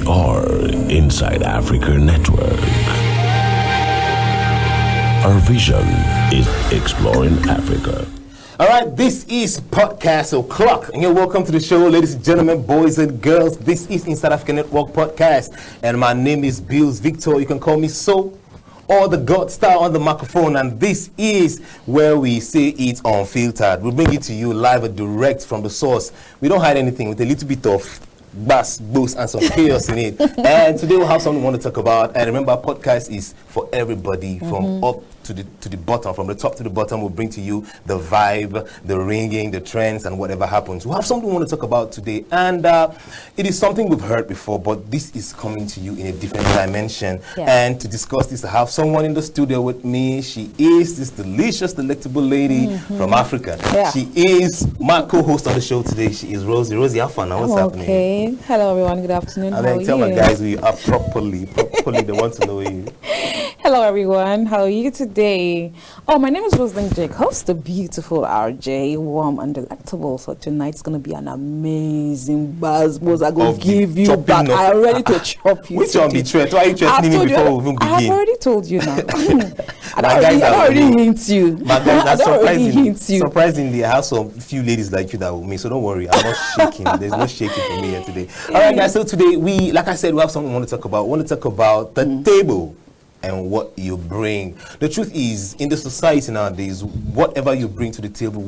are Inside Africa Network. Our vision is exploring Africa. All right, this is Podcast O'Clock, and you're welcome to the show, ladies and gentlemen, boys and girls. This is Inside Africa Network Podcast, and my name is Bills Victor. You can call me So, or the God Star on the microphone, and this is where we say it unfiltered. We bring it to you live and direct from the source. We don't hide anything with a little bit of bass, boost, and some chaos in it. And today we'll have something we want to talk about. And remember, podcast is for everybody, from up to the bottom, from the top to the bottom. We'll bring to you the vibe, the ringing, the trends, and whatever happens. We'll have something we want to talk about today. And it is something we've heard before, but this is coming to you in a different dimension. Yeah. And to discuss this, I have someone in the studio with me. She is this delicious, delectable lady from Africa. Yeah. She is my co-host on the show today. She is Rosie. Rosie, how fun? What's happening? Okay. Hello, everyone. Good afternoon. And then tell my guys who you are properly. They want to know you. Hello, everyone. How are you today? Oh, my name is Rosalind Jacobs, the beautiful RJ, warm and delectable. So tonight's going to be an amazing buzz. I'm going to give you back. I'm ready to chop you. Which one be threat? Why are you threatening me before we even begin? I've already told you now. I don't already hint you. My guys, surprisingly, I have some few ladies like you that with me, so don't worry. I'm not shaking. There's no shaking for me here today. All right, guys. So today, like I said, we have something we want to talk about. We want to talk about the table and what you bring. The truth is, in the society nowadays, whatever you bring to the table,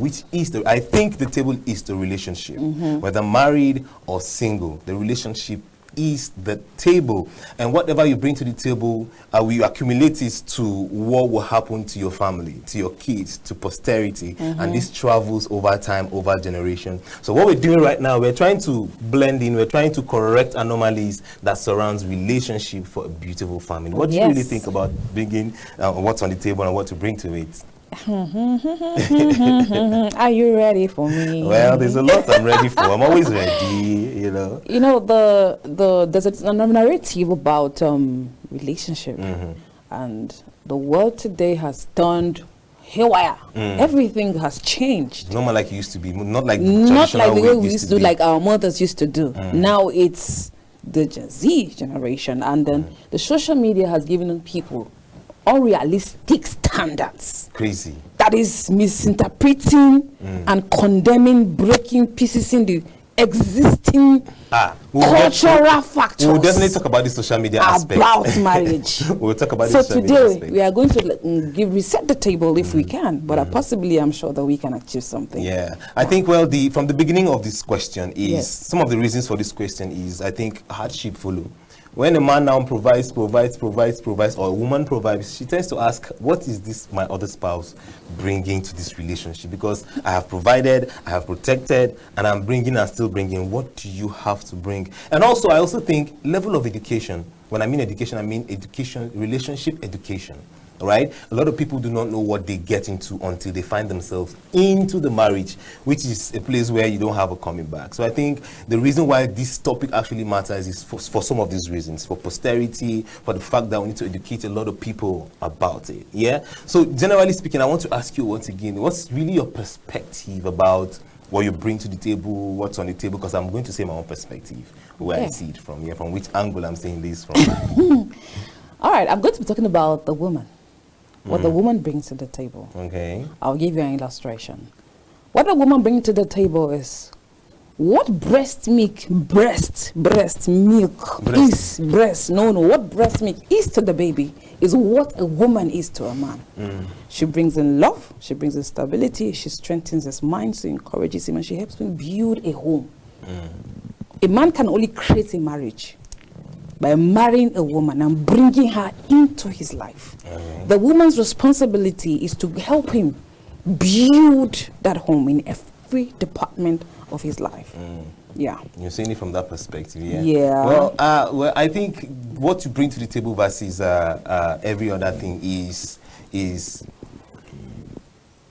I think the table is the relationship. Whether married or single, the relationship is the table. And whatever you bring to the table, you accumulate it to what will happen to your family, to your kids, to posterity. And this travels over time, over generation. So what we're doing right now, we're trying to blend in, we're trying to correct anomalies that surrounds relationship for a beautiful family. What do you really think about bringing what's on the table and what to bring to it? Are you ready for me? Well, there's a lot I'm ready for. I'm always ready, you know. You know, there's a narrative about relationship, and the world today has turned haywire. Everything has changed. Not like it used to be. Not like the way we used to do, like our mothers used to do. Now it's the Gen Z generation, and then the social media has given people unrealistic standards. Crazy. That is misinterpreting and condemning, breaking pieces in the existing cultural factors. We'll definitely talk about the social media aspect. About marriage. We'll talk about so the social media aspect. Today, we are going to reset the table if we can, but possibly I'm sure that we can achieve something. Yeah. I think, from the beginning of this question is, some of the reasons for this question is, I think, hardship follow. When a man now provides, or a woman provides, she tends to ask, what is this my other spouse bringing to this relationship? Because I have provided, I have protected, and I'm bringing and still bringing. What do you have to bring? And also, I also think level of education. When I mean education, relationship education. Right? A lot of people do not know what they get into until they find themselves into the marriage, which is a place where you don't have a coming back. So I think the reason why this topic actually matters is for some of these reasons, for posterity, for the fact that we need to educate a lot of people about it. Yeah. So generally speaking, I want to ask you once again, what's really your perspective about what you bring to the table, what's on the table? Because I'm going to say my own perspective, where I see it from, from which angle I'm saying this from. All right, I'm going to be talking about the woman. What the woman brings to the table. Okay. I'll give you an illustration. What the woman brings to the table is what what breast milk is to the baby is what a woman is to a man. She brings in love, she brings in stability, she strengthens his mind, she encourages him, and she helps him build a home. A man can only create a marriage by marrying a woman and bringing her into his life. The woman's responsibility is to help him build that home in every department of his life. Yeah. You're seeing it from that perspective, yeah? Yeah. Well, I think what you bring to the table versus every other thing is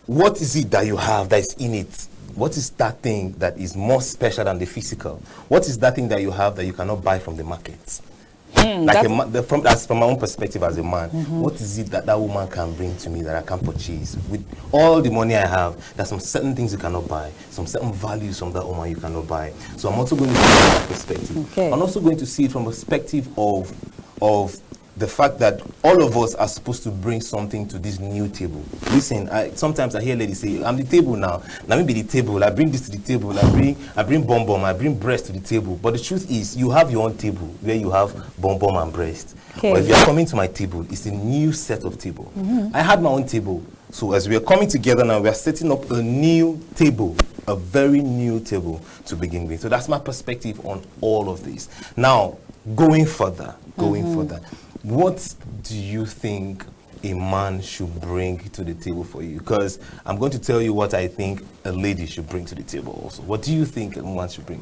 what is it that you have that is in it? What is that thing that is more special than the physical? What is that thing that you have that you cannot buy from the market? That's from my own perspective as a man. What is it that woman can bring to me that I can purchase? With all the money I have, there's some certain things you cannot buy, some certain values from that woman you cannot buy. So I'm also going to see it from that perspective. Okay. I'm also going to see it from a perspective of the fact that all of us are supposed to bring something to this new table. Listen, sometimes I hear ladies say, I'm the table now. Let me be the table. I bring this to the table. I bring bum, I bring breast to the table. But the truth is, you have your own table where you have bum and breast. Okay. But if you're coming to my table, it's a new set of table. I had my own table. So as we are coming together now, we are setting up a new table, a very new table to begin with. So that's my perspective on all of this. Now, going further, what do you think a man should bring to the table for you? Because I'm going to tell you what I think a lady should bring to the table also. What do you think a man should bring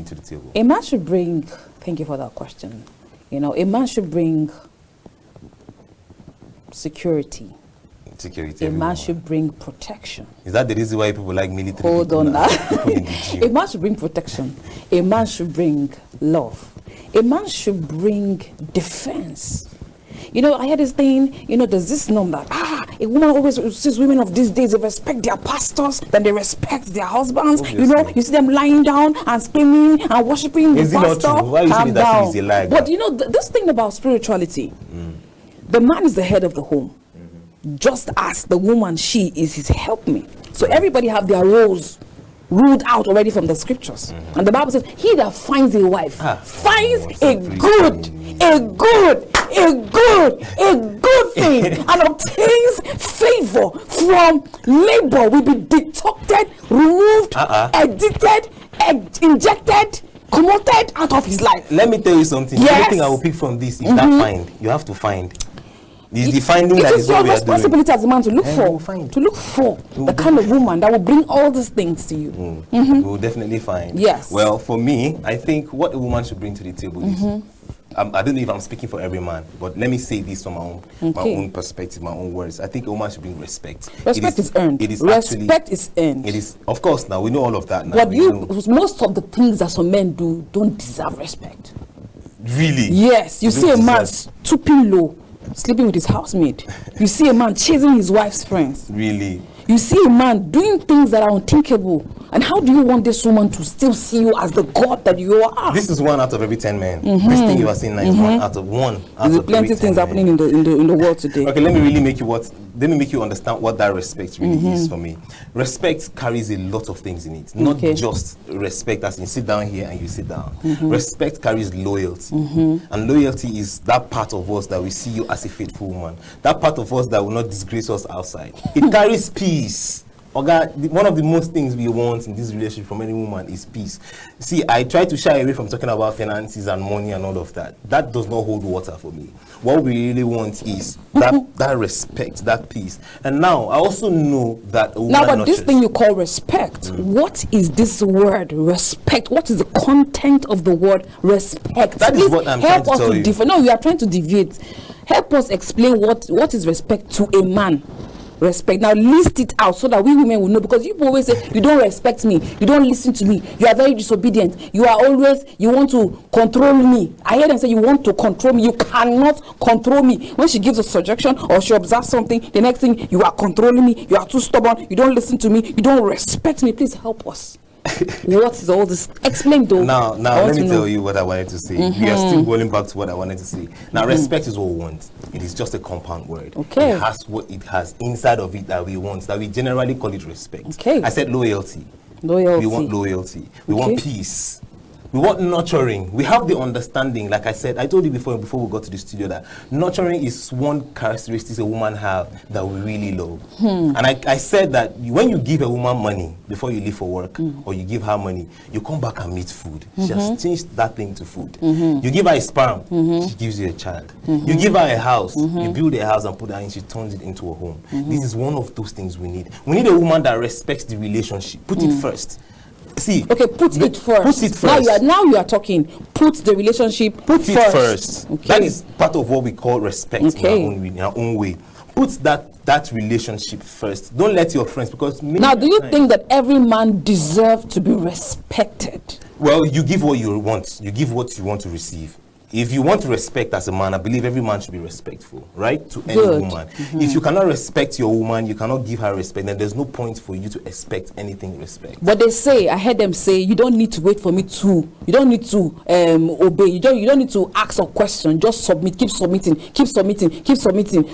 to the table? A man should bring, thank you for that question. You know, a man should bring security. A man should bring protection. Is that the reason why people like military? Hold on now. A man should bring protection. A man should bring love. A man should bring defense. You know, I had this thing, you know, there's this number. A woman always says women of these days, they respect their pastors, then they respect their husbands. Obviously. You know, you see them lying down and screaming and worshiping the pastor. Is it not true? Why you that is a lie? But you know, this thing about spirituality, the man is the head of the home. Just as the woman, she is his helpmate. So everybody have their roles ruled out already from the scriptures. And the Bible says, he that finds a wife finds a good thing and obtains favor from labor, will be deducted, removed, edited, injected, commuted out of his life. Let me tell you something. Yes. The only thing I will pick from this is that find. You have to find. It's the finding that is what we are doing. It is your responsibility as a man to look for the kind of woman that will bring all these things to you. We will definitely find. Yes. Well, for me, I think what a woman should bring to the table is, I don't know if I'm speaking for every man, but let me say this from my own perspective, my own words. I think a woman should bring respect. Respect is earned. Respect is earned. It is, of course, now we know all of that now. But most of the things that some men do don't deserve respect. Really? Yes. You see a man stooping low, sleeping with his housemaid. You see a man chasing his wife's friends. Really? You see a man doing things that are unthinkable. And how do you want this woman to still see you as the God that you are? This is 1 out of every 10 men. This thing you are seeing now is 1 out of 1. There's plenty of things happening in the world today. Okay, let me make you understand what that respect really is for me. Respect carries a lot of things in it. Not just respect as in sit down here and you sit down. Respect carries loyalty. And loyalty is that part of us that we see you as a faithful woman. That part of us that will not disgrace us outside. It carries peace. One of the most things we want in this relationship from any woman is peace. See, I try to shy away from talking about finances and money and all of that. That does not hold water for me. What we really want is that respect, that peace. And now, I also know that a woman but this thing you call respect, what is this word respect? What is the content of the word respect? That is what I'm trying to tell you. No, you are trying to deviate. Help us explain what is respect to a man. Respect. Now list it out so that we women will know, because you always say you don't respect me, you don't listen to me, you are very disobedient, you want to control me. I hear them say you want to control me. You cannot control me. When she gives a suggestion or she observes something, the next thing, you are controlling me, you are too stubborn, you don't listen to me, you don't respect me. Please help us. What is all this? Explain though. Now let me tell you what I wanted to say. We are still going back to what I wanted to say. Now respect is what we want. It is just a compound word. Okay. It has what it has inside of it that we want, that we generally call it respect. Okay. I said loyalty. We want loyalty. We want peace. We want nurturing. We have the understanding, like I said, I told you before we got to the studio, that nurturing is one characteristic a woman have that we really love. And I said that when you give a woman money before you leave for work, or you give her money, you come back and meet food. She has changed that thing to food. You give her a sperm, she gives you a child. You give her a house, you build a house and put her in, she turns it into a home. This is one of those things we need. We need a woman that respects the relationship. Put it first. See, put it first. Put it first. Now you are talking. Put the relationship it first. Okay. That is part of what we call respect in our own way. Put that relationship first. Don't let your friends, because now, do you think that every man deserves to be respected? Well, you give what you want. You give what you want to receive. if you want to respect as a man, I believe every man should be respectful, right? To any Good. woman. If you cannot respect your woman, you cannot give her respect, then there's no point for you to expect anything respect. But they say, I heard them say, you don't need to wait for me to, you don't need to obey, you don't need to ask a question, just submit, keep submitting.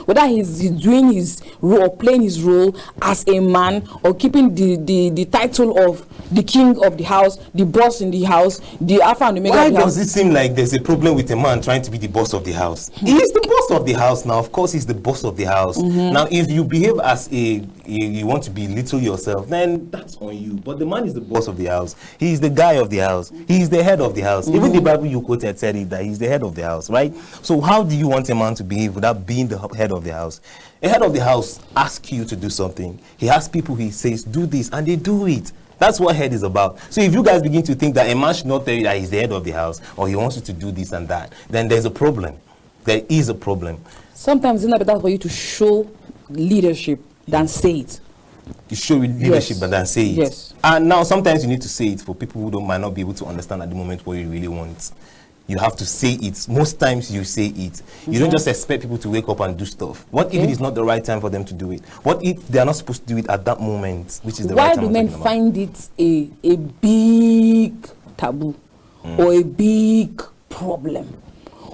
Whether he's doing his role or playing his role as a man, or keeping the title of the king of the house, the boss in the house, the alpha and omega Why of the house. does it seem like there's a problem with a man trying to be the boss of the house? He is the boss of the house now. Of course, he's the boss of the house. Now, if you behave as you want to belittle yourself, then that's on you. But the man is the boss of the house. He is the guy of the house. He is the head of the house. Even the Bible you quoted said it, that he's the head of the house, right? So how do you want a man to behave without being the head of the house? A head of the house asks you to do something. He has people, he says, do this, and they do it. That's what head is about. So if you guys begin to think that a man should not tell you that he's the head of the house, or he wants you to do this and that, then there's a problem. There is a problem. Sometimes it's not better for you to show leadership than say it. You show leadership, Yes. but then say it. Yes. And now sometimes you need to say it for people who might not be able to understand at the moment what you really want. You have to say it. Most times you say it. You don't just expect people to wake up and do stuff. What if it is not the right time for them to do it? What if they are not supposed to do it at that moment, which is the Why right time? do men find it a big taboo or a big problem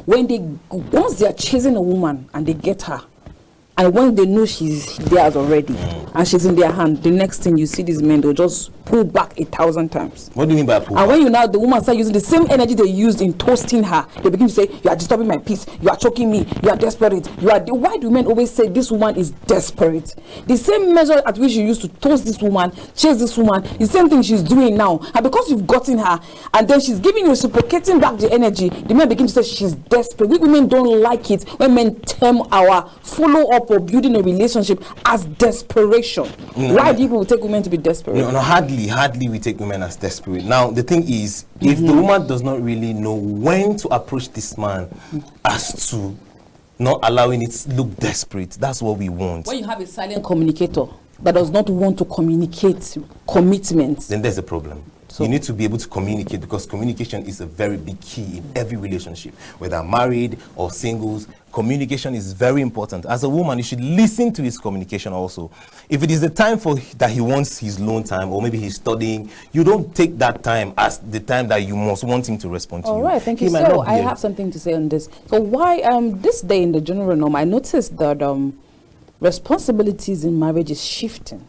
when once they are chasing a woman and they get her, and when they know she's theirs already and she's in their hand, the next thing you see these men, they'll just pull back 1,000 times. What do you mean by pull And back? when the woman start using the same energy they used in toasting her, they begin to say, you are disturbing my peace, you are choking me, you are desperate, why do men always say this woman is desperate? The same measure at which you used to toast this woman, chase this woman, the same thing she's doing now. And because you've gotten her, and then she's giving you, reciprocating back the energy, the men begin to say she's desperate. We women don't like it when men term our follow-up or building a relationship as desperation. Why do people take women to be desperate? No, hardly we take women as desperate. Now, the thing is, if the woman does not really know when to approach this man as to not allowing it to look desperate, that's what we want. When you have a silent communicator that does not want to communicate commitments, Then there's a problem. You need to be able to communicate, because communication is a very big key in every relationship, whether married or singles. Communication is very important. As a woman, you should listen to his communication also. If it is the time that he wants his lone time, or maybe he's studying, you don't take that time as the time that you most want him to respond to you. all right, thank you. He might So not be I a- have something to say on this. So why this day in the general norm, I noticed that responsibilities in marriage is shifting.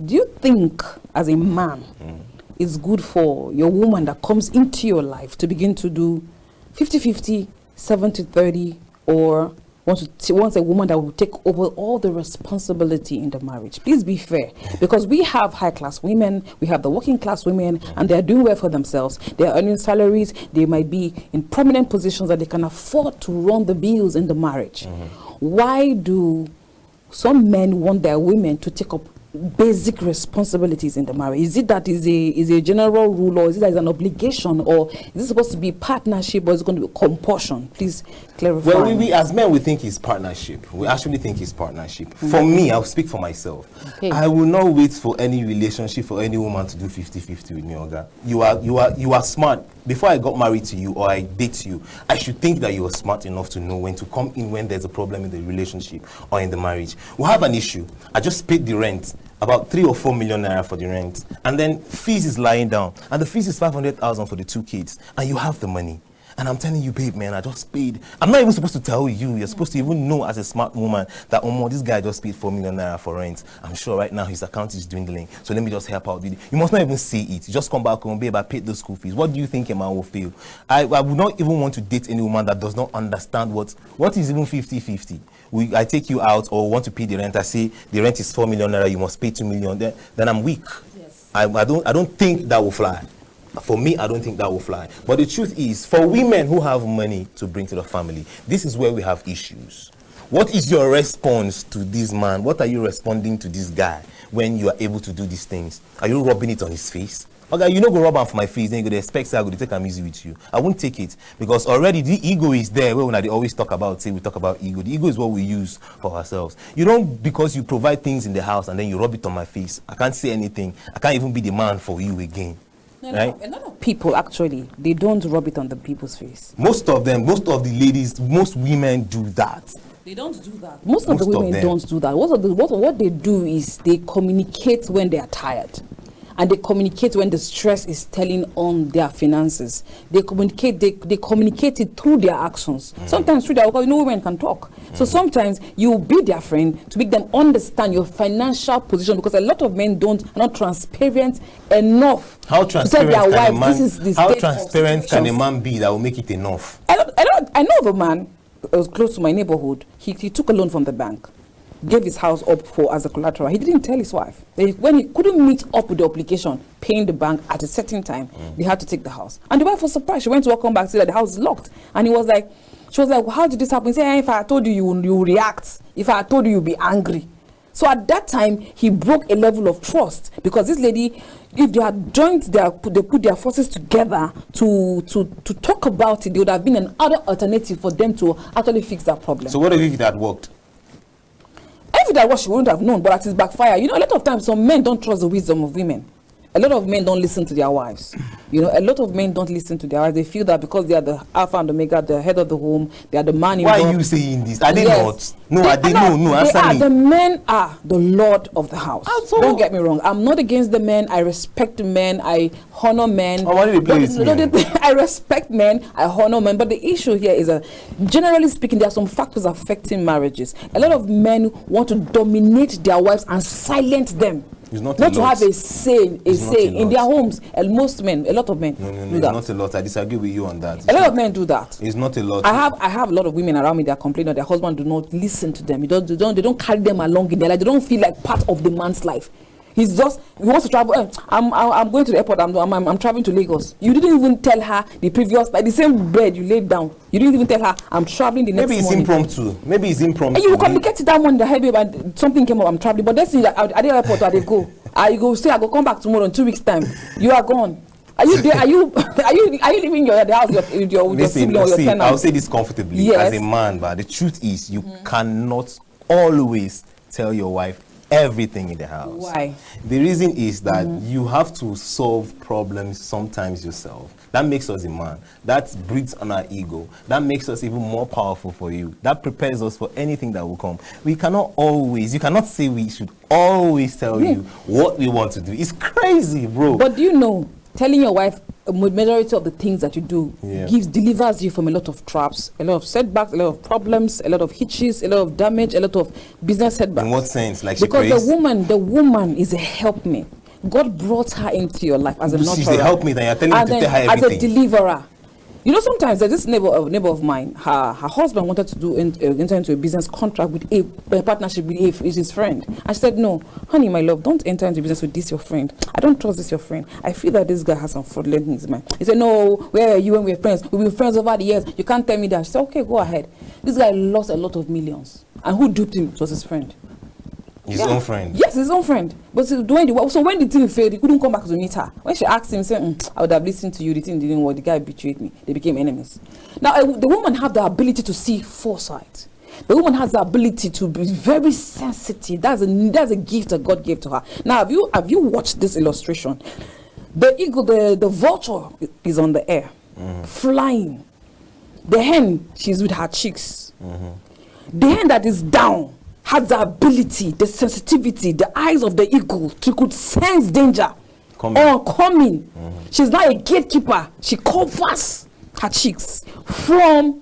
Do you think as a man it's good for your woman that comes into your life to begin to do 50-50, 70-30, or wants a woman that will take over all the responsibility in the marriage? Please be fair, because we have high class women, we have the working class women, and they are doing well for themselves. They are earning salaries, they might be in prominent positions that they can afford to run the bills in the marriage. Why do some men want their women to take up basic responsibilities in the marriage? Is it that is a general rule, or is it that is an obligation, or is it supposed to be partnership, or is it going to be compulsion? Please clarify. Well, we as men, we think it's partnership. We actually think it's partnership. For me, I'll speak for myself. Okay. I will not wait for any relationship, for any woman to do 50-50 with me, Oga. You are smart. Before I got married to you or I date you, I should think that you are smart enough to know when to come in when there's a problem in the relationship or in the marriage. We have an issue. I just paid the rent, about 3 or 4 million naira for the rent, and then fees is lying down, and the fees is 500,000 for the 2 kids, and you have the money. And I'm telling you, babe, man, I just paid. I'm not even supposed to tell you. You're supposed to even know as a smart woman that, this guy just paid 4 million naira for rent. I'm sure right now his account is dwindling. So let me just help out with it. You must not even see it. You just come back home, babe, I paid the school fees. What do you think a man will feel? I would not even want to date any woman that does not understand what is even 50-50. I take you out or want to pay the rent. I say the rent is 4 million naira. You must pay 2 million. Then I'm weak. Yes. I don't think that will fly. For me, I don't think that will fly. But the truth is, for women who have money to bring to the family, this is where we have issues. What is your response to this man? What are you responding to this guy when you are able to do these things? Are you rubbing it on his face? Okay, you don't go rub am for my face, then you go expect say I go take am easy with you. I won't take it, because already the ego is there. When they always talk about, we talk about ego. The ego is what we use for ourselves. You don't, because you provide things in the house and then you rub it on my face. I can't say anything. I can't even be the man for you again. No, right? A lot of people actually, they don't rub it on the people's face. Most of them, most of the ladies, most women do that. They don't do that. Most of the Most of women them. don't do that. What they do is they communicate when they are tired. And they communicate when the stress is telling on their finances. They communicate it through their actions. Sometimes through their, because women can talk. So sometimes you be their friend to make them understand your financial position, because a lot of men are not transparent enough How to tell transparent their can wife, a man? this is the How state of transparent can a situations. man be that will make it enough? I know of a man that was close to my neighborhood. He took a loan from the bank, gave his house up for as a collateral. He didn't tell his wife. When he couldn't meet up with the obligation, paying the bank at a certain time, they had to take the house. And the wife was surprised. She went to work, come back, see that the house is locked. And she was like, well, how did this happen? He said, hey, if I told you, you react. If I told you, you'll be angry. So at that time, he broke a level of trust, because this lady, if they had they put their forces together to talk about it, there would have been another alternative for them to actually fix that problem. So what if it had worked? If that was, she wouldn't have known, but it is backfire. A lot of times some men don't trust the wisdom of women. A lot of men don't listen to their wives. A lot of men don't listen to their wives. They feel that because they are the alpha and omega, the head of the home, they are the man in. Why are you saying this? Are they not? No, are they? No, answer me. The men are the lord of the house. Also, don't get me wrong. I'm not against the men. I respect men. I honor men. Why do they play with me? I respect men. I honor men. But the issue here is that, generally speaking, there are some factors affecting marriages. A lot of men want to dominate their wives and silence them. Not to have a say in their homes. And most men, a lot of men No, do it's that. not a lot. I disagree with you on that. A lot of men do that. It's not a lot. I have a lot of women around me that complain that their husband do not listen to them. They don't carry them along in their life. They don't feel like part of the man's life. He wants to travel. I'm going to the airport. I'm traveling to Lagos. You didn't even tell her the previous, like the same bed you laid down. You didn't even tell her I'm traveling the next morning. Maybe it's impromptu. And you communicate to that one that, hey babe, and something came up, I'm traveling. But that's it, at the airport where they go. I go say I go come back tomorrow in 2 weeks time. You are gone. Are you there? Are you leaving the house with your sibling or your tenant? I'll say this comfortably as a man, but the truth is you cannot always tell your wife everything in the house. Why? The reason is that you have to solve problems sometimes yourself. That makes us a man. That breeds on our ego. That makes us even more powerful for you. That prepares us for anything that will come. You cannot say we should always tell you what we want to do. It's crazy, bro. But do you know, telling your wife a majority of the things that you do delivers you from a lot of traps, a lot of setbacks, a lot of problems, a lot of hitches, a lot of damage, a lot of business setbacks. In what sense? Like because the woman is a helpmate. God brought her into your life as a nurturer. She's a helpmate, and you're telling me to tell her everything. As a deliverer. Sometimes there's this neighbor of mine. Her husband wanted to enter into a business contract with a partnership with his friend. I said, no, honey, my love, don't enter into business with this your friend. I don't trust this your friend. I feel that this guy has some fraudulent things in his mind. He said, no, where are you when we're friends? We've been friends over the years. You can't tell me that. She said, okay, go ahead. This guy lost a lot of millions. And who duped him? It was his friend. His own friend? Yes, his own friend. But when the thing failed, he couldn't come back to meet her. When she asked him, he said, I would have listened to you. The thing didn't work. The guy betrayed me. They became enemies. Now, the woman has the ability to see foresight. The woman has the ability to be very sensitive. That's a gift that God gave to her. Now, have you watched this illustration? The eagle, the vulture is on the air, flying. The hen, she's with her chicks. The hen that is down has the ability, the sensitivity, the eyes of the eagle to could sense danger coming. She's not a gatekeeper. She covers her chicks from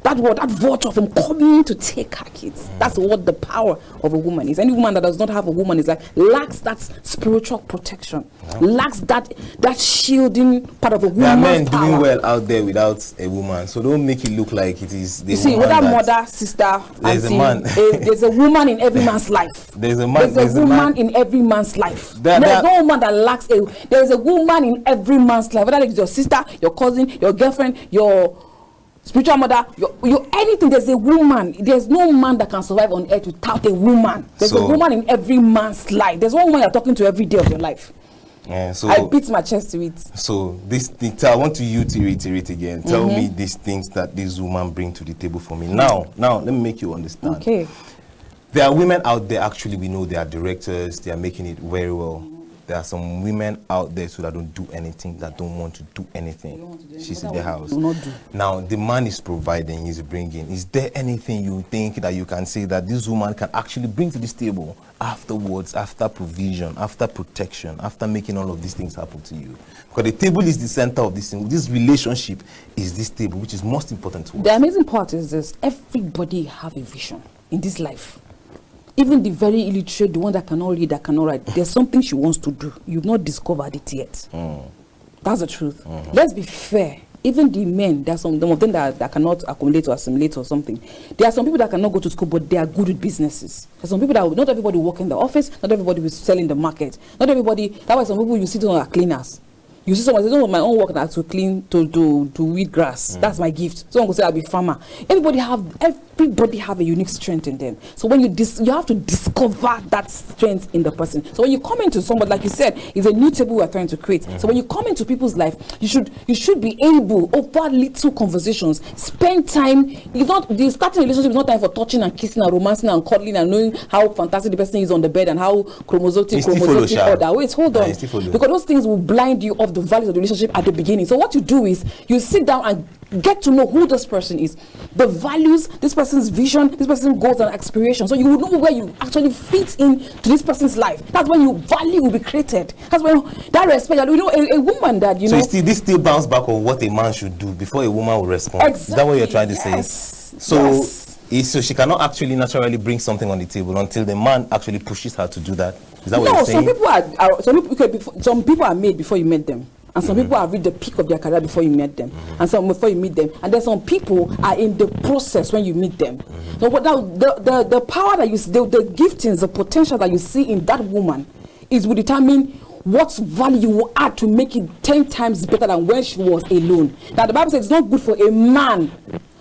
that vulture from coming to take her kids. That's what the power of a woman is. Any woman that does not have a woman lacks that spiritual protection, lacks that shielding part of a woman's power. There are men doing well out there without a woman, so don't make it look like it is the woman. Whether mother, sister, there's auntie, a man. There's a woman in every man's life. There's a man. There's a woman in every man's life. There's no woman that lacks there's a woman in every man's life. Whether it's your sister, your cousin, your girlfriend, your spiritual mother, your anything, there's a woman. There's no man that can survive on earth without a woman. There's a woman in every man's life. There's one woman you're talking to every day of your life. Yeah, so I beat my chest to it. So this thing, I want you to reiterate again. Tell me these things that this woman bring to the table for me. Now, let me make you understand. Okay. There are women out there, actually, we know they are directors, they are making it very well. there are some women out there too that don't do anything, that don't want to do anything. She's in the house. Do not do. Now, the man is providing, he's bringing. Is there anything you think that you can say that this woman can actually bring to this table afterwards, after provision, after protection, after making all of these things happen to you? Because the table is the center of this thing. This relationship is this table, which is most important to us. The amazing part is this: everybody have a vision in this life. Even the very illiterate, the one that cannot read, that cannot write, there's something she wants to do. You've not discovered it yet. That's the truth. Let's be fair. Even the men, there are some of them that cannot accumulate or assimilate or something. There are some people that cannot go to school, but they are good with businesses. There's some people that not everybody work in the office, not everybody will sell in the market. Not everybody, that's why some people you see them are cleaners. You see someone say, "No, my own work now to clean, to weed grass. That's my gift." Someone will say, "I'll be farmer." Everybody have a unique strength in them. So when you have to discover that strength in the person. So when you come into somebody, like you said, it's a new table we're trying to create. So when you come into people's life, you should be able, over little conversations, spend time. It's not the starting relationship is not time for touching and kissing and romancing and cuddling and knowing how fantastic the person is on the bed and how chromosotic order. Wait, hold on. Because those things will blind you of the values of the relationship at the beginning. So what you do is you sit down and get to know who this person is, the values, this person's vision, this person's goals and aspirations. So you will know where you actually fit in to this person's life. That's when your value will be created. That's when that respect. You know, a woman that you know. So this still bounce back on what a man should do before a woman will respond. Exactly. Is that what you're trying to say? So. Yes. So she cannot actually naturally bring something on the table until the man actually pushes her to do that. Is that what you're saying? Some people are made before you met them. And some people have reached the peak of their career before you met them, and some before you meet them. And then some people are in the process when you meet them. So what now? The power that you see, the giftings, the potential that you see in that woman, will determine what value you will add to make it 10 times better than when she was alone. Now the Bible says it's not good for a man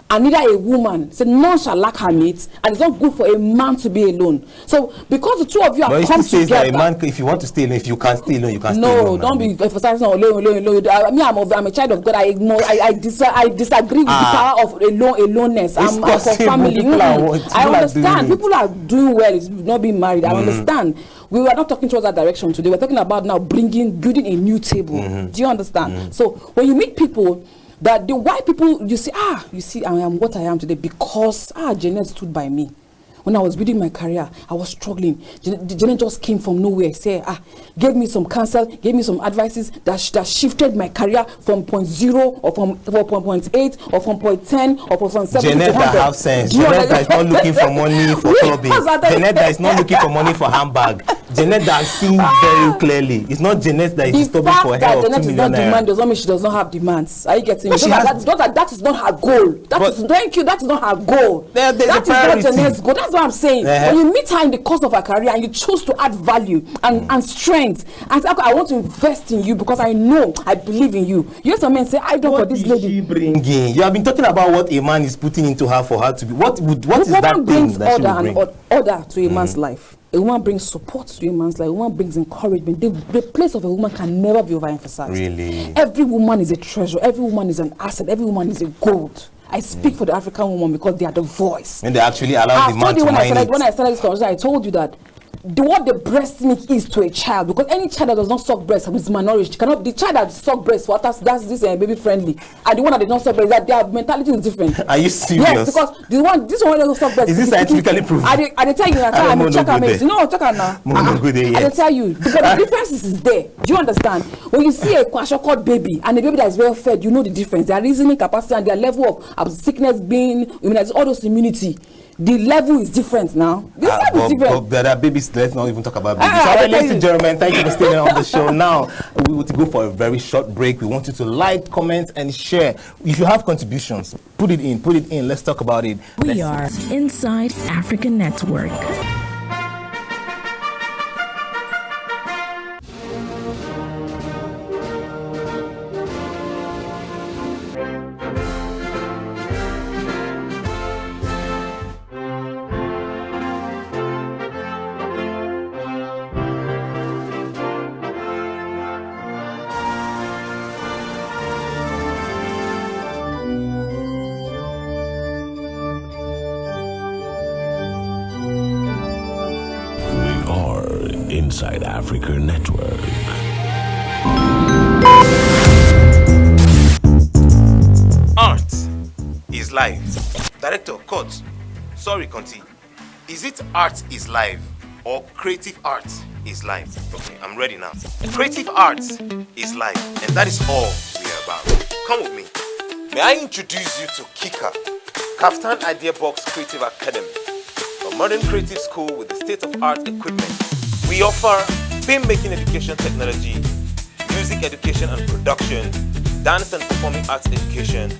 and neither a woman. So none shall lack her mate, and it's not good for a man to be alone. So because the two of you have come together, that a man, if you want to stay alone, if you can't stay alone, you can't stay alone. No, don't be emphasizing on alone. I'm a child of God. I disagree with the power of aloneness. I'm for family. I understand. People are doing well. It's not being married. I understand. We were not talking towards that direction today. We're talking about now building a new table. Do you understand? So when you meet people, that the white people, you see, I am what I am today because Janet stood by me. When I was building my career, I was struggling. Janet just came from nowhere, gave me some counsel, gave me some advices that shifted my career from point 0 or from 0.8 or from point 10 or from 7 Janet to 100. That have sense. Janet that is not looking for money for clubbing. Janet that is not looking for money for handbag. Janet that sees very clearly. It's not Janet that is stopping for help. Janet is not demand does not mean she does not have demands. Are you getting me? That is not her goal. Thank you. That is not her goal. That is not Janet's goal. That's what I'm saying. When you meet her in the course of her career and you choose to add value and strength and say, I want to invest in you because I know, I believe in you. You know some men say, I don't for this lady. You have been talking about what a man is putting into her for her to be. What is that thing that she will bring? Order to a man's life. A woman brings support to a man's life. A woman brings encouragement. The place of a woman can never be overemphasized. Really? Every woman is a treasure. Every woman is an asset. Every woman is a gold. I speak for the African woman because they are the voice. When they actually allow the man to mind it. When I started this conversation, I told you that what the breast milk is to a child, because any child that does not suck breast is malnourished. The child that suck breast, that's this baby friendly, and the one that did not suck breast, that their mentality is different. Are you serious? Yes, because this one that doesn't suck breast. Is this scientifically proven? I tell you, I'm check out. No, check out now. I tell you because the difference is there. Do you understand? When you see a kwashiorkor baby and a baby that is well fed, you know the difference. Their reasoning capacity and their level of sickness being all those immunity. The level is different now. This level is different. But there are babies. Let's not even talk about babies. All right, ladies and gentlemen, thank you for staying on the show. Now, we will go for a very short break. We want you to like, comment, and share. If you have contributions, put it in. Let's talk about it. We are Inside African Network. Inside Africa Network. Art is life. Director, cut. Sorry, Conti. Is it art is life or creative art is life? Okay, I'm ready now. Creative art is life, and that is all we are about. Come with me. May I introduce you to Kika, Kaftan Idea Box Creative Academy, a modern creative school with the state-of-art equipment. We offer film-making education technology, music education and production, dance and performing arts education,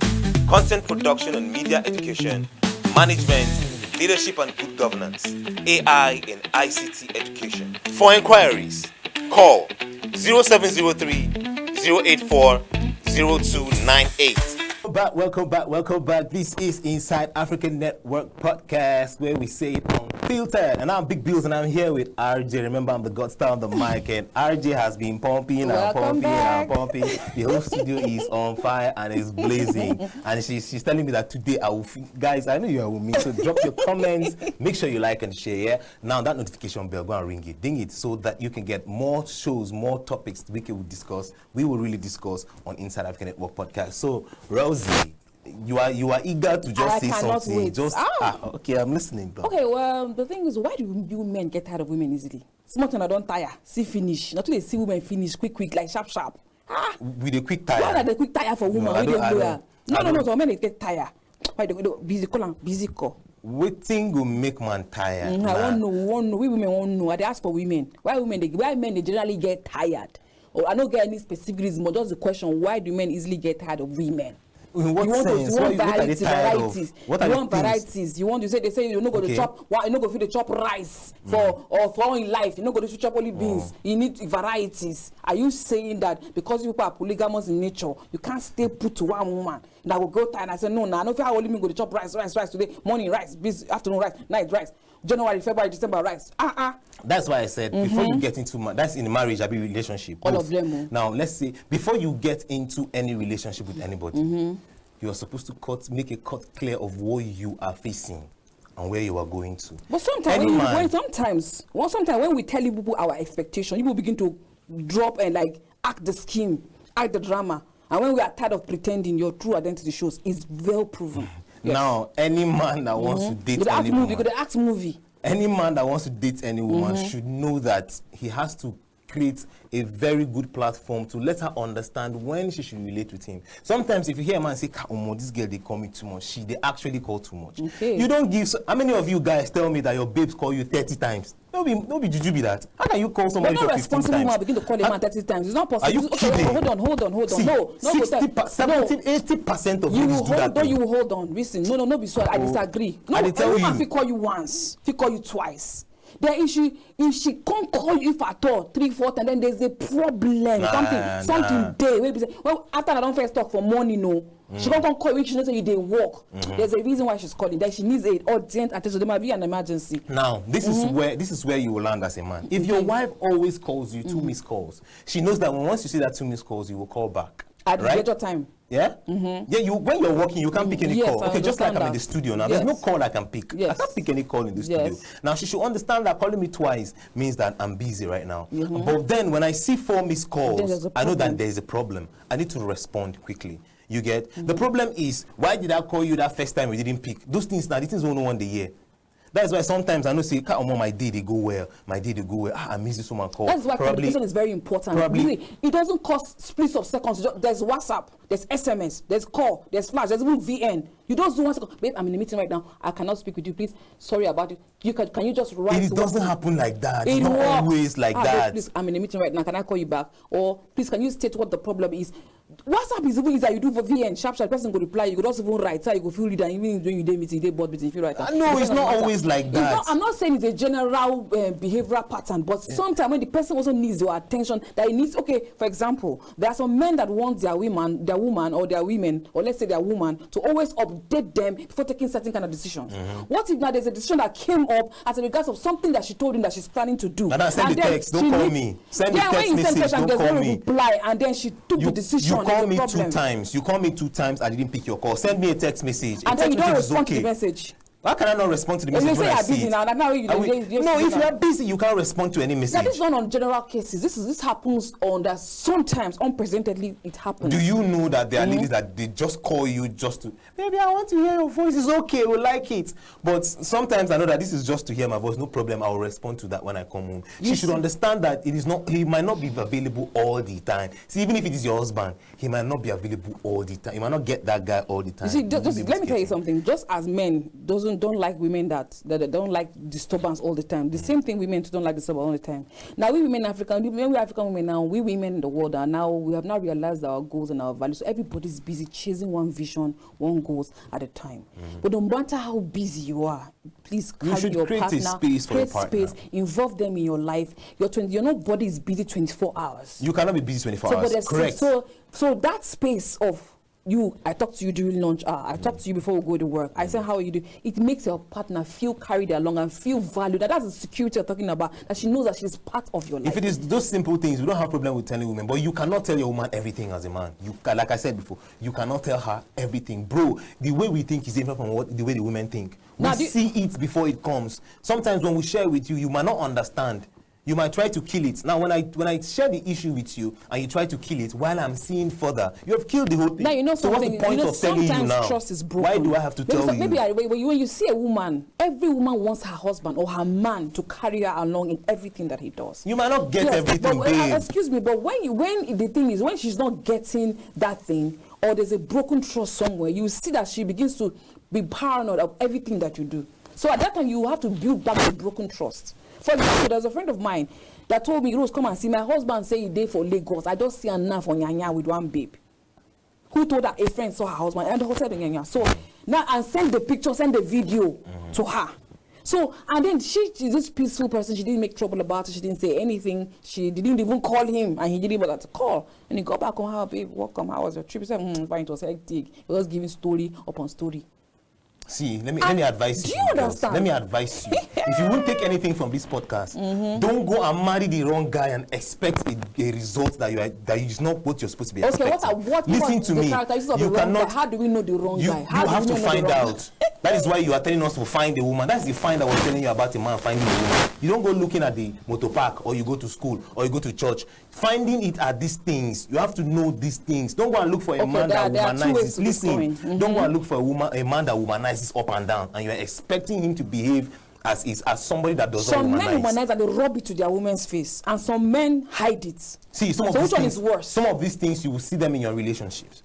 content production and media education, management, leadership and good governance, AI and ICT education. For inquiries, call 0703 084 0298. Welcome back. This is Inside African Network Podcast, where we say it unfiltered. And I'm Big Bills, and I'm here with RJ. Remember, I'm the God star on the mic, and RJ has been pumping and pumping. The whole studio is on fire and is blazing. And she's telling me that today guys, I know you are with me, so drop your comments. Make sure you like and share. Yeah? Now that notification bell, go and ring it, ding it, so that you can get more shows, more topics we will discuss. We will really discuss on Inside African Network Podcast. So, Rosie, you are eager to just say something. Wait. Okay, I'm listening. Though. Okay, well, the thing is, why do you men get tired of women easily? Small thing I don't tire, see finish. Not to see women finish quick, like sharp. With a quick tire. Why are they quick tire for women? No, so men they get tired. Why they busy call. Waiting will make man tired. I won't know. We women won't know. I ask for women. Why men they generally get tired? Or I don't get any specific reason, but just the question: why do men easily get tired of women? In what sense? You want varieties. What you want varieties. You want to say they say you're not going to chop. You're not going to chop rice for all in life. You're not going to chop only beans. You need varieties. Are you saying that because people are polygamous in nature, you can't stay put to one woman that will go tired? And I say no. I know if I only going to chop rice today, morning rice, afternoon rice, night rice. January, February, December rice. That's why I said before you get into that's in a marriage, a relationship. All of them. Now let's say before you get into any relationship with anybody, you are supposed to make a cut clear of what you are facing and where you are going to. But sometimes when we tell people our expectation, people begin to drop and like act the scheme, act the drama. And when we are tired of pretending, your true identity shows is well proven. Yes. Now, any man that wants to date any woman, any man that wants to date any woman should know that he has to create a very good platform to let her understand when she should relate with him. Sometimes if you hear a man say, this girl, they call me too much, they actually call too much. Okay. You don't give, how many of you guys tell me that your babes call you 30 times? No be juju be that. How can you call somebody 15 times? You're not responsible when begin to call a man 30 times. It's not possible. Are you kidding? Hold on. See, no, 80% of you do that. You hold on. Listen, no, be sorry. I disagree. No, a woman will call you once, he call you twice. Then if she can't call you if at all 3-4 times, then there's a problem. Something there. Well, after I don't first talk for money, she can't call you. She knows that they work. There's a reason why she's calling. That she needs an urgent attention. There might be an emergency. Now, this is where you will land as a man. If your wife always calls you 2 missed calls, she knows that once you see that 2 missed calls, you will call back. At the scheduled time. Yeah? Yeah, when you're working, you can't pick any call. Okay, just like I'm in the studio now. There's no call I can pick. I can't pick any call in the studio. Now, she should understand that calling me twice means that I'm busy right now. But then when I see 4 missed calls, I know that there's a problem. I need to respond quickly. You get? The problem is, why did I call you that first time we didn't pick? Those things now, these things only one day year. That's why sometimes I know say, my day they go well. I miss this woman call. That's why communication is very important. It doesn't cost splits of seconds. There's WhatsApp, there's SMS, there's call, there's flash, there's even VN. You don't do 1 second. Babe, I'm in a meeting right now. I cannot speak with you. Please, sorry about it. Can you just write? It doesn't happen like that. It's not always like that. Babe, please, I'm in a meeting right now. Can I call you back? Or please, can you state what the problem is? WhatsApp is even easier. You do for VN, sharp, person go reply. You could also even write. So you go feel read, and even when you day meeting, day board meeting, you feel right. No, it's not always like that. I'm not saying it's a general behavioral pattern, but sometimes when the person also needs your attention, that it needs. Okay, for example, there are some men that want their woman, or their women, or let's say their woman, to always update them before taking certain kind of decisions. What if now there's a decision that came up as a regards of something that she told him that she's planning to do? Send the text. Don't call me. Send the text message. Don't call me. Reply, and then she took the decision. You call me 2 times. You call me 2 times. I didn't pick your call. Send me a text message. And then you don't respond to the message. Why can I not respond to the If message you say when I you're see busy it? now, no, If you are busy, you can't respond to any Now, message. this is not on general cases. This happens on that sometimes unprecedentedly it happens. Do you know that there are ladies that they just call you just to, maybe I want to hear your voice, it's okay, we like it. But sometimes I know that this is just to hear my voice, no problem, I will respond to that when I come home. She should understand that it is not, he might not be available all the time. See, even if it is your husband, he might not be available all the time. You might not get that guy all the time. You see, You won't be just able let to me get tell you him. something. Just as men don't like women that don't like disturbance all the time. The same thing women too don't like disturbance all the time. Now we women African women now, we women in the world are now, we have now realized our goals and our values. So everybody's busy chasing one vision, one goals at a time. But no matter how busy you are, please carry should your create a partner, space for your create partner. space, involve them in your life. Your nobody is busy 24 hours. You cannot be busy 24 So, hours. but there's- Correct. So that space of you, I talk to you during lunch hour, I talk to you before we go to work, I say how are you doing, it makes your partner feel carried along and feel valued. That's the security you're talking about, that she knows that she's part of your life. If it is those simple things, we don't have problem with telling women, but you cannot tell your woman everything as a man. Like I said before, you cannot tell her everything. Bro, the way we think is different from the way the women think. We Now, see it before it comes. Sometimes when we share with you, you might not understand. You might try to kill it. Now, when I share the issue with you and you try to kill it while I'm seeing further, you have killed the whole thing. Now you know so what's something. the point of telling you sometimes now? trust is broken. Why do I have to tell you? Maybe when you see a woman, every woman wants her husband or her man to carry her along in everything that he does. You might not get Yes, everything, but, babe. excuse me, but when the thing is, when she's not getting that thing, or there's a broken trust somewhere, you see that she begins to be paranoid of everything that you do. So at that time, you have to build back the broken trust. For example, there's a friend of mine that told me, Rose, come and see my husband say he day for Lagos. I just see enough for Nyanya with one babe. Who told her a friend saw her husband and the hotel in Nyanya. So now, and send the picture, send the video to her. So, and then she's this peaceful person. She didn't make trouble about it. She didn't say anything. She didn't even call him, and he didn't bother to call. And he got back on her, babe, welcome. How was your trip? He said, fine, it was hectic. He was giving story upon story. See, let me advise you. Do you girls. understand? Let me advise you. If you won't take anything from this podcast, don't go and marry the wrong guy and expect a result that is not what you're supposed to be Okay, expecting. what Listen are to the me. characteristics of You the wrong guy? cannot. How do we know the wrong You guy? How do have we to know the find wrong out. That is why you are telling us to find a woman. That's the find I was telling you about a man finding a woman. You don't go looking at the motor park, or you go to school, or you go to church. Finding it at these things. You have to know these things. Don't go and look for a man that there are two ways womanizes. to this Listen, coin. don't go and look for a man that womanizes up and down, and you're expecting him to behave as somebody that does not Some womanize. men womanize and they rub it to their woman's face, and some men hide it. See, some of So these which one things, is worse? Some of these things you will see them in your relationships.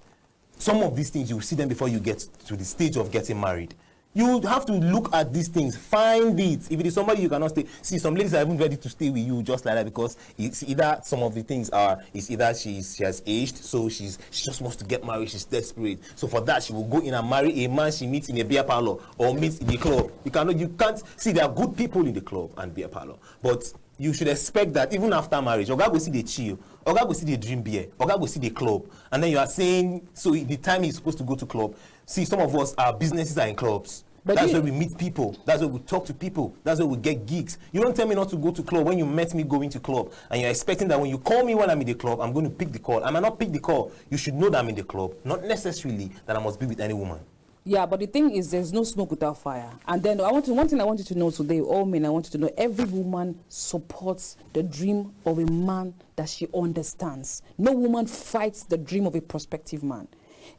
Some of these things you will see them before you get to the stage of getting married. You have to look at these things, find it. If it is somebody you cannot stay, see, some ladies are even ready to stay with you just like that, because it's either some of the things it's either she has aged, so she just wants to get married, she's desperate. So for that, she will go in and marry a man she meets in a beer parlor or meets in the club. You can't see, there are good people in the club and beer parlor, but you should expect that even after marriage, Oga go see the chill, Oga go see the dream beer, Oga go see the club, and then you are saying, so the time he's supposed to go to club. See, some of us, our businesses are in clubs. But That's where we meet people. That's where we talk to people. That's where we get gigs. You don't tell me not to go to club when you met me going to club, and you're expecting that when you call me while I'm in the club, I'm going to pick the call. I might not pick the call. You should know that I'm in the club, not necessarily that I must be with any woman. Yeah, but the thing is, there's no smoke without fire. And then one thing I want you to know today, all men, I want you to know, every woman supports the dream of a man that she understands. No woman fights the dream of a prospective man.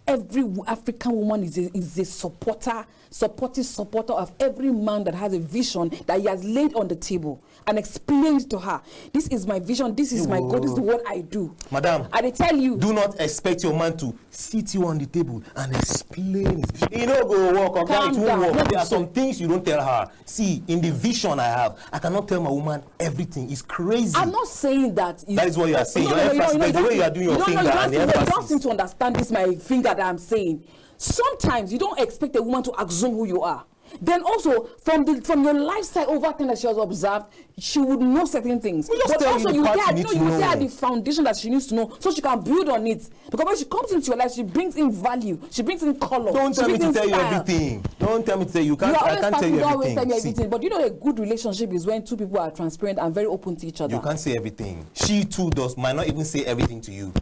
Every African woman is a supportive supporter of every man that has a vision that he has laid on the table and explained to her, this is my vision, this is my goal, this is what I do. Madam, I tell you, do not expect your man to sit you on the table and explain it. You know, go walk, okay? Calm It won't down. work. No, There are so- some things you don't tell her. See, in the vision I have, I cannot tell my woman everything. It's crazy. I'm not saying that. That is what you are saying. Your emphasis, there's the way you are doing your finger and the You don't emphasis. seem to understand this, my finger that I'm saying. Sometimes you don't expect a woman to assume who you are. Then also, from your lifestyle over time that she has observed, she would know certain things. We just But tell also, you the part you need to know. tell the foundation that she needs to know, so she can build on it. Because when she comes into your life, she brings in value, she brings in color. Don't she tell me brings to in tell you style. everything. Don't tell me to tell you. You Can't, are I always can't tell you you always tell me everything. everything. See, But you know, a good relationship is when two people are transparent and very open to each other. you can't say everything. She too might not even say everything to you.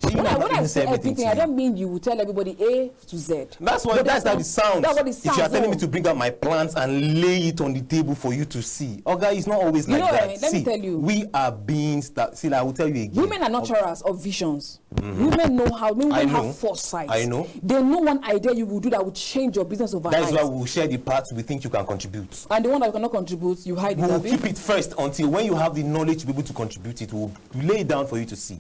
She When might I even say everything to everything, I you. don't mean you will tell everybody A to Z. That's what But that's how it sounds. That's what it If you are sounds. telling me to bring out my plants and lay it on the table for you to see, Oga, it's not always You like know, that. let me See, tell you. we are beings that. See, I will tell you again. Women are nurturers of visions. Women know how. Women I know. have foresight. I know. They know one idea you will do that will change your business overnight. That is why we will share the parts we think you can contribute. And the one that you cannot contribute, you hide We it. will Abi? keep it first until when you have the knowledge to be able to contribute it, we'll lay it down for you to see.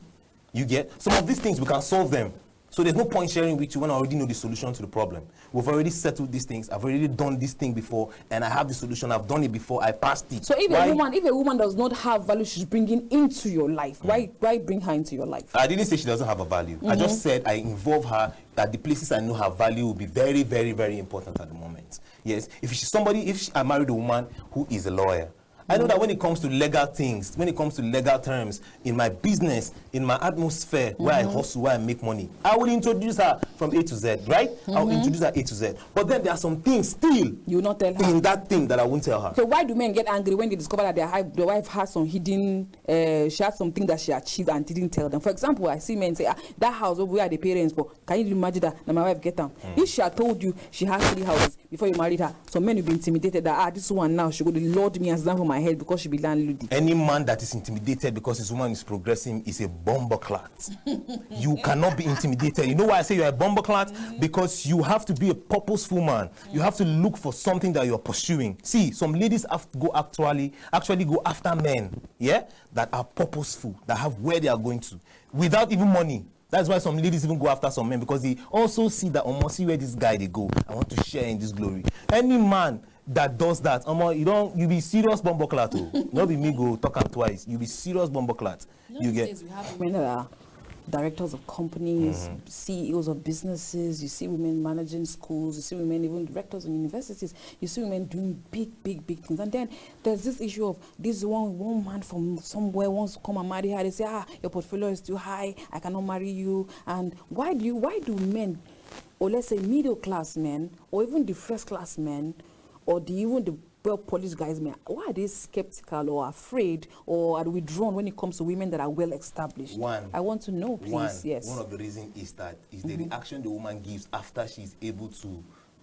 You get? Some of these things, we can solve them. So there's no point sharing with you when I already know the solution to the problem. We've already settled these things. I've already done this thing before, and I have the solution. I've done it before. I passed it. So if a woman does not have value she's bringing into your life, why bring her into your life? I didn't say she doesn't have a value. I just said I involve her, that the places I know her value will be very, very, very important at the moment. Yes, if I married a woman who is a lawyer, I know that when it comes to legal things, when it comes to legal terms, in my business, in my atmosphere, where I hustle, where I make money, I will introduce her from A to Z, right? I'll introduce her A to Z. But then there are some things still You will not tell her. in that thing that I won't tell her. So why do men get angry when they discover that their wife has some hidden, she has something that she achieved and didn't tell them? For example, I see men say, that house where are the parents for? Can you imagine that? Now my wife get them. If she had told you she has 3 houses before you married her, some men will be intimidated that this one now she go to lord me as down for my head because she be landlady. Any man that is intimidated because his woman is progressing is a bumbleclat. You cannot be intimidated. You know why I say you're a bumbleclat? Because you have to be a purposeful man. You have to look for something that you're pursuing. See, some ladies have to go actually go after men, yeah, that are purposeful, that have where they are going to, without even money. That's why some ladies even go after some men, because they also see that, see where this guy they go. I want to share in this glory. Any man that does that, you be serious bumbleclat. Not be me go talk am twice. You be serious bumbleclat. You get. We have women that are directors of companies, CEOs of businesses. You see women managing schools. You see women even directors of universities. You see women doing big things. And then there's this issue of this one man from somewhere wants to come and marry her. They say, your portfolio is too high. I cannot marry you. And why do men, or let's say middle class men, or even the first class men, or even the well-polished guys, why are they skeptical or afraid or are withdrawn when it comes to women that are well-established? I want to know, please. Yes. One of the reasons is that is the reaction the woman gives after she's able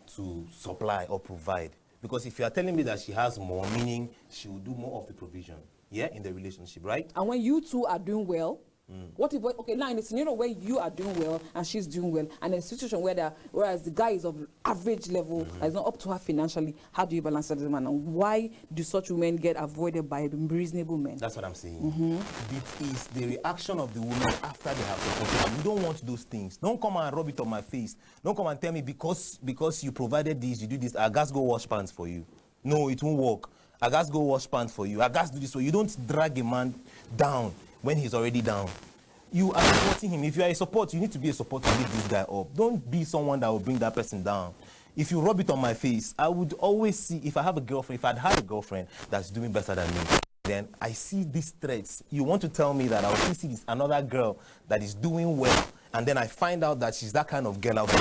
to supply or provide. Because if you are telling me that she has more, meaning she will do more of the provision, in the relationship, right? And when you two are doing well, what if, okay, now in a scenario where you are doing well and she's doing well, and in a situation whereas the guy is of average level, is not up to her financially, how do you balance that man? And why do such women get avoided by reasonable men? That's what I'm saying. It is the reaction of the woman after they have supported. You don't want those things. Don't come and rub it on my face. Don't come and tell me because you provided this, you do this, I got go wash pants for you. No, it won't work. I got go wash pants for you. I got do this for you. You don't drag a man down when he's already down. You are supporting him. If you are a support, you need to be a support to lift this guy up. Don't be someone that will bring that person down. If you rub it on my face, I would always see, if I'd had a girlfriend that's doing better than me, then I see these threats. You want to tell me that I'll see this another girl that is doing well, and then I find out that she's that kind of girl, I will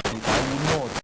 not.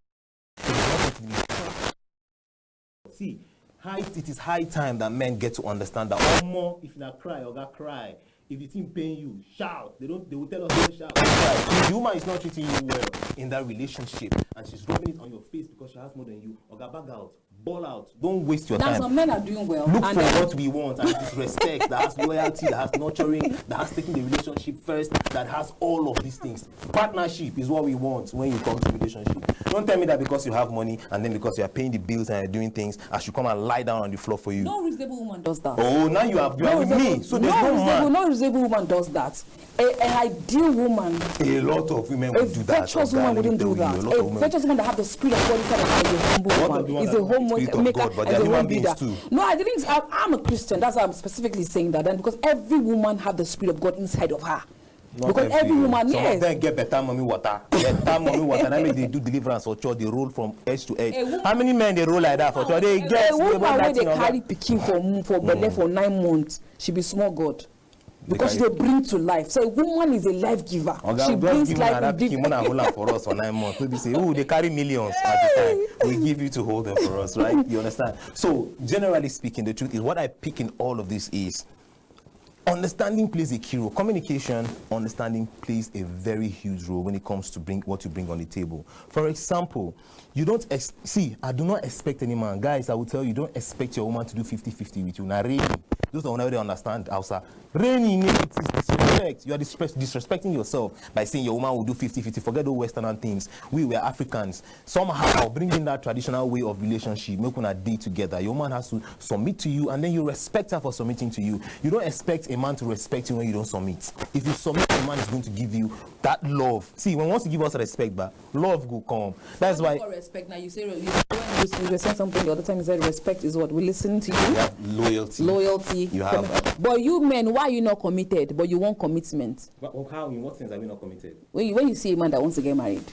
See, it is high time that men get to understand that more, if you not cry, or cry. If the team paying you, shout. They will tell us to shout. If the woman is not treating you well in that relationship and she's rubbing it on your face because she has more than you, or bag out, ball out. Don't waste your time. Now some men are doing well. Look for what we want, and it is respect, that has loyalty, that has nurturing, that has taken the relationship first, that has all of these things. Partnership is what we want when you come to relationship. Don't tell me that because you have money and then because you are paying the bills and you're doing things, I should come and lie down on the floor for you. No reasonable woman does that. Oh, now you are with me. So there's no man. No reasonable woman does that. An ideal woman. A lot of women would do that. A virtuous woman wouldn't do that. A virtuous woman that have the spirit of God inside of her is a humble woman. Is a homemaker. Is a home leader. No, I didn't. I'm a Christian. That's why I'm specifically saying that. And because every woman have the spirit of God inside of her. Not because every woman, some of them get better mommy water. Better mommy water. That means they do deliverance for church. They roll from edge to edge. How many men they roll like that for church? They get a woman where they carry pikin for belly for 9 months. She be small God. Because they bring to life. So a woman is a life giver. She brings life and hold for us for 9 months. So they say, oh, they carry millions at the time. We give you to hold them for us, right? You understand? So generally speaking, the truth is what I pick in all of this is understanding plays a key role. Communication, understanding plays a very huge role when it comes to what you bring on the table. For example, you don't I do not expect any man, guys, I will tell you, don't expect your woman to do 50-50 with you. Now, really, those are one they understand Hausa. Rainy is disrespect. You are disrespecting yourself by saying your woman will do 50-50. Forget those Western things. We were Africans. Somehow, bringing that traditional way of relationship, make one a day together. Your woman has to submit to you, and then you respect her for submitting to you. You don't expect a man to respect you when you don't submit. If you submit, a man is going to give you that love. See, when he wants to give us respect, but love will come. That's why. Respect. Now you say you say something the other time. You said respect is what we listen to you. You have loyalty. Loyalty. You have. But you men, why are you not committed? But you want commitment. But how? In what sense are we not committed? When you see a man that wants to get married,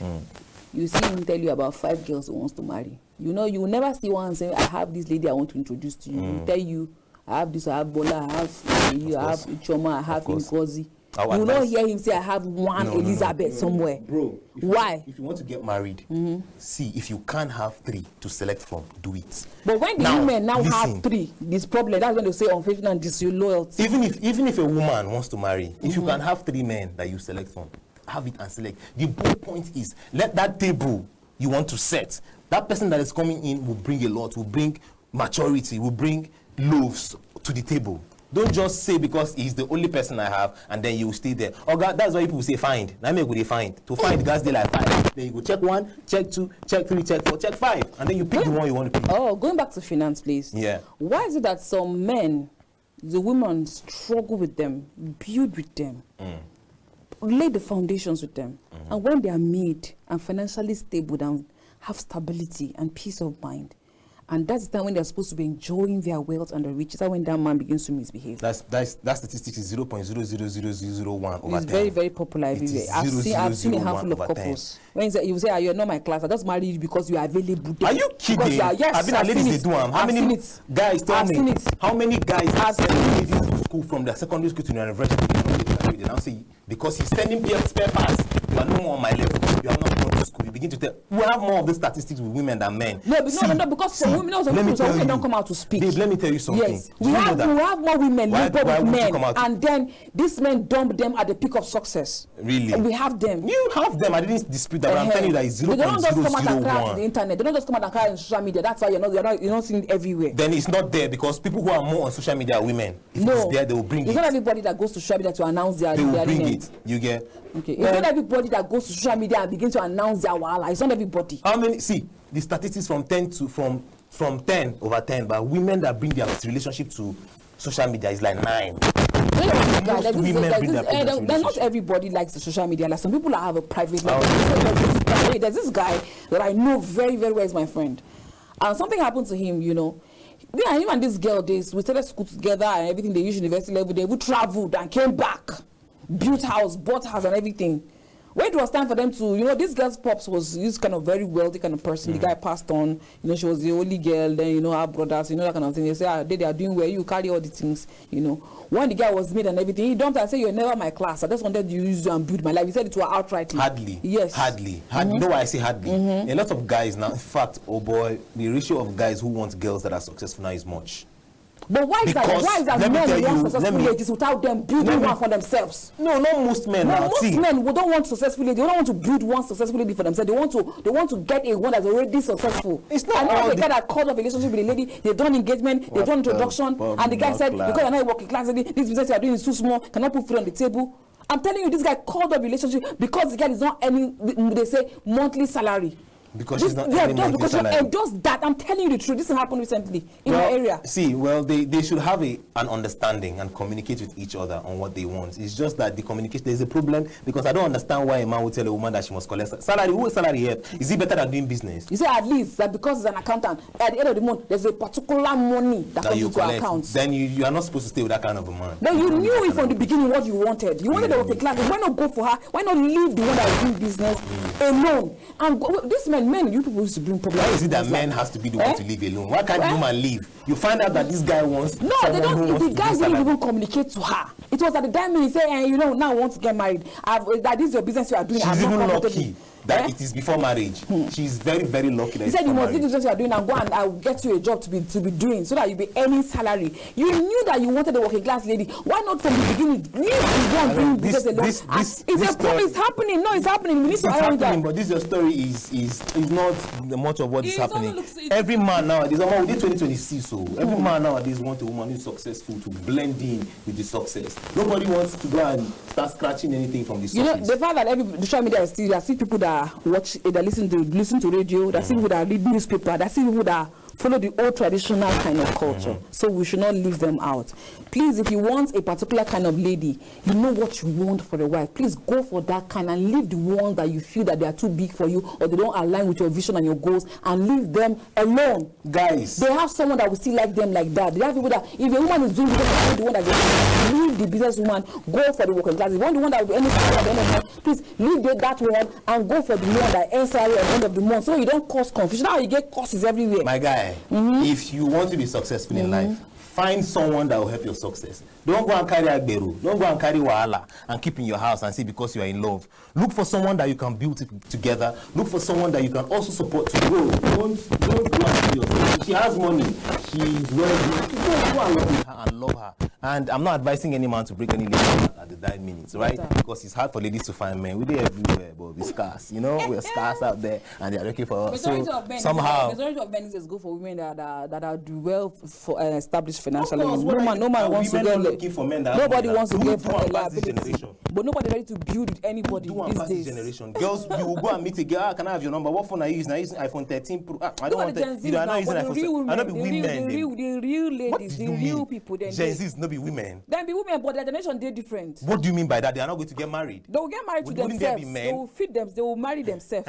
you see him tell you about 5 girls he wants to marry. You know, you will never see one say, I have this lady I want to introduce to you. He'll tell you, I have this, I have Bola, I have you, I have Choma, I have Ngozi. You will not hear him say, I have one Elizabeth somewhere. Bro, why? If you want to get married, see, if you can't have 3 to select from, do it. But when the women now have 3, this problem, that's when they say unfaithful and disloyalty. Even if a woman wants to marry, if you can have 3 men that you select from, have it and select. The whole point is, let that table you want to set, that person that is coming in will bring a lot, will bring maturity, will bring loaves to the table. Don't just say because he's the only person I have and then you will stay there. Oh God, that's why people say find. Now make they find. To find guys they like 5. Then you go check 1, check 2, check 3, check 4, check 5. And then you pick the one you want to pick. Oh, going back to finance, please. Yeah. Why is it that some men, the women struggle with them, build with them, lay the foundations with them, and when they are made and financially stable and have stability and peace of mind, and that's the time when they're supposed to be enjoying their wealth and the riches. That's when that man begins to misbehave. That statistic is 0.000001 over 10. It's very, very popular everywhere. I've seen a handful of couples. When you say, you're not my class, I just married you because you are available. Are you kidding? Yes, I've been a ladies they do them. How many guys tell me? How many guys have sent ladies to school from their secondary school to university? They now say because he's sending spare parts. You are no more on my level. You are not going to school. You begin to tell. We have more of the statistics with women than men. No, because for women, women don't come out to speak. Babe, let me tell you something. Yes, we have more women labor with men, and then these men dump them at the peak of success. Really? And we have them. You have them. I didn't dispute that. But I'm telling you that it's 0.001. They don't just come out and cry on the internet. They don't just come out and cry on social media. That's why you're not seeing it everywhere. Then it's not there because people who are more on social media are women. If it's there, they will bring it. It's not everybody that goes to social media to announce their. They will bring it. You get. Okay. It's not everybody that goes to social media and begins to announce their wahala. It's not everybody. How many? See the statistics from 10 over 10, but women that bring their relationship to social media is like 9. Not everybody likes the social media. Like some people have a private life. There's this guy that I know very, very well, is my friend, and something happened to him. You know, him and this girl, we started school together and everything. They used university level. They would traveled and came back, built house, bought house, and everything. When it was time for them to, this girl's pops was this kind of very wealthy kind of person. The guy passed on, she was the only girl, then, her brothers, that kind of thing. They say, they are doing well, you carry all the things, When the guy was made and everything, he dumped and said, you're never my class. I just wanted to use you and build my life. He said it to her outrightly. Hardly. Yes. Hardly. You know why I say hardly? A lot of guys now, in fact, oh boy, the ratio of guys who want girls that are successful now is much. But why is that men want successful ladies without them building one for themselves? No, not most men. Most men don't want successful ladies. They don't want to build one successful lady for themselves. They want to get a one that's already successful. It's not all the guy that called off a relationship with a lady. They've done engagement, they've done introduction, and the guy said, because you're not a working class lady, this business you are doing is too small, cannot put food on the table. I'm telling you, this guy called off relationship because the guy is not earning, they say, monthly salary. Because she's not because she endorsed that. I'm telling you the truth. This happened recently in your area. See, they should have an understanding and communicate with each other on what they want. It's just that the communication, there's a problem because I don't understand why a man would tell a woman that she must collect salary. Who is salary here? Is it better than doing business? You say at least that because he's an accountant, at the end of the month, there's a particular money that comes into your account. Then you are not supposed to stay with that kind of a man. Then you knew it from the beginning what you wanted. You wanted to take class. Why not go for her? Why not leave the one that is doing business alone? And this men, you people used to bring problems. Why is it that men has to be the one to leave alone? Why can't the woman leave? You find out that this guy wants. No, they don't. The guys didn't even communicate to her. It was at the time he said, now I want to get married. That this is your business you are doing. She's even lucky. that it is before marriage. She's very, very lucky that He said you must leave the business you are doing and go and I'll get you a job to be doing so that you'll be earning salary. You knew that you wanted a working class lady. Why not from the beginning leave the one doing business alone? It's happening. No, it's happening. We need to iron that. But this your story is not much of what is happening. Every man nowadays, we did 2026, so every man nowadays wants a woman who's successful to blend in with the success. Nobody wants to go and start scratching anything from the surface. You know, the fact that every social media is still, there are still people that watch, that listen to radio, there are still people that read newspaper, there are still people that follow the old traditional kind of culture. So we should not leave them out. Please, if you want a particular kind of lady, you know what you want for a wife, please go for that kind and leave the ones that you feel that they are too big for you or they don't align with your vision and your goals, and leave them alone. Guys, they have someone that will still like them like that. They have people that, if a woman is doing business, the one that they leave the business woman, go for the working class. If you want the one that will be earning salary at the end of the month, please leave that one and go for the one that earns salary at the end of the month, so you don't cause confusion. Now you get courses everywhere. My guy, if you want to be successful in life, find someone that will help your success. Don't go and carry agberu. Don't go and carry wahala and keep in your house and say because you are in love. Look for someone that you can build together. Look for someone that you can also support to grow. Don't go and do yourself. She has money. She's wealthy. Go and love her. And I'm not advising any man to break any lady at the 9 minutes, right? Because it's hard for ladies to find men. We're everywhere, but we're scarce. You know, we're scarce out there, and they're looking for us. So somehow, majority of men is go for women that do well for established financially. No man wants to get looking for men that nobody wants to get for liability. But nobody ready to build with anybody these days. Generation. Girls, you will go and meet a girl. Can I have your number? What phone are you using? I'm using iPhone 13 Pro. I don't want that. You are not using iPhone. I don't be women. The real ladies, the real people. Gen Zs no be women. Then be women, but their generation they different. What do you mean by that? They are not going to get married. They will get married to themselves. They will feed them. They will marry themselves.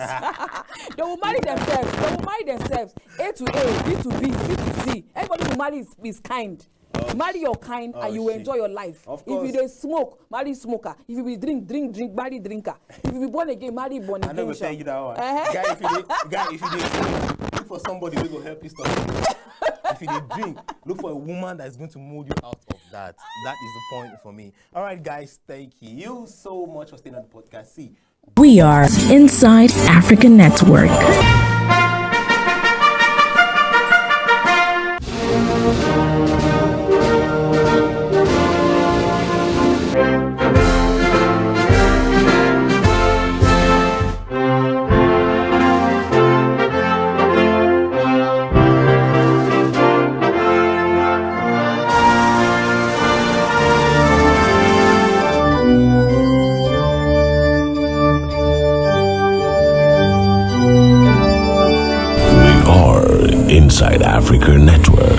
They will marry themselves. They will marry themselves. A to A, B to B, C to C. Everybody who marry is kind. Marry your kind and you will enjoy your life. If you dey smoke, marry smoker. If you be drink, marry drinker. If you be born again, marry born again. I never tell you that one. Guy, if you dey look for somebody who will help you stop. If you dey drink, look for a woman that is going to mold you out of that. That is the point for me. All right, guys, thank you so much for staying on the podcast. See, we are Inside African Network. Inside Africa Network.